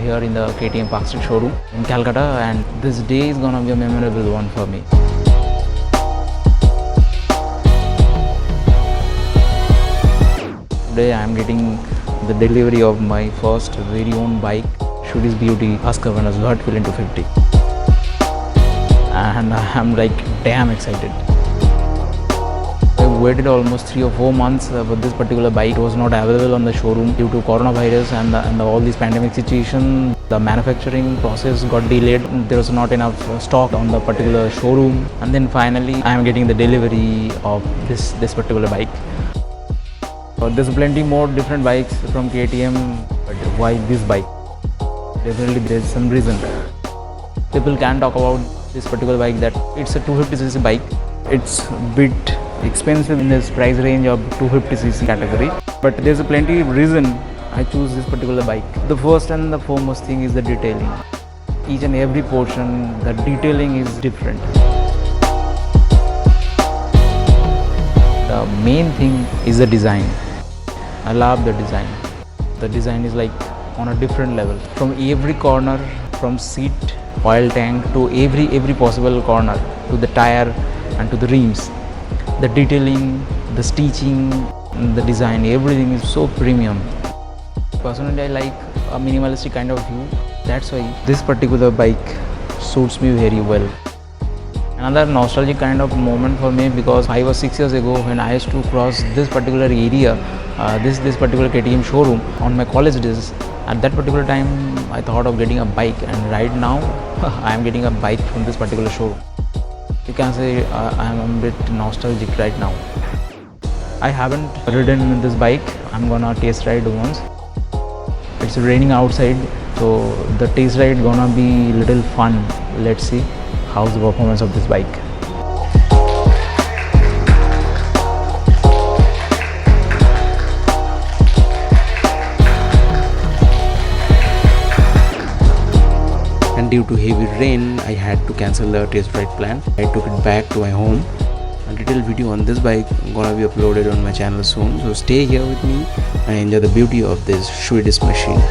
here in the KTM Park Street showroom in Calcutta, and this day is gonna be a memorable one for me. Today I am getting the delivery of my first very own bike, Shooty's Beauty Husqvarna's Vertfil into 50, and I am like damn excited. I waited almost 3 or 4 months for this particular bike. It was not available on the showroom due to coronavirus and all this pandemic situation. The manufacturing process got delayed. There was not enough stock on the particular showroom, and then finally I am getting the delivery of this particular bike. There's plenty more different bikes from KTM, but why this bike? Definitely there's some reason. People can talk about this particular bike that it's a 250cc bike. It's a bit expensive in this price range of 250cc category, but there's a plenty reason I choose this particular bike. The first and the foremost thing is the detailing. Each and every portion, the detailing is different. The main thing is the design. I love the design. The design is like on a different level. From every corner, from seat, oil tank to every possible corner, to the tire and to the rims. The detailing, the stitching, the design, everything is so premium. Personally, I like a minimalistic kind of view. That's why this particular bike suits me very well. Another nostalgic kind of moment for me, because 5 or 6 years ago when I used to cross this particular area, this particular KTM showroom on my college days, at that particular time I thought of getting a bike, and right now I am getting a bike from this particular showroom. You can say I am a bit nostalgic right now. I haven't ridden this bike. I'm gonna test ride once. It's raining outside, so the test ride gonna be little fun. Let's see how's the performance of this bike. And due to heavy rain, I had to cancel the test ride plan. I took it back to my home. A detailed video on this bike gonna be uploaded on my channel soon, so stay here with me and enjoy the beauty of this sweetest machine.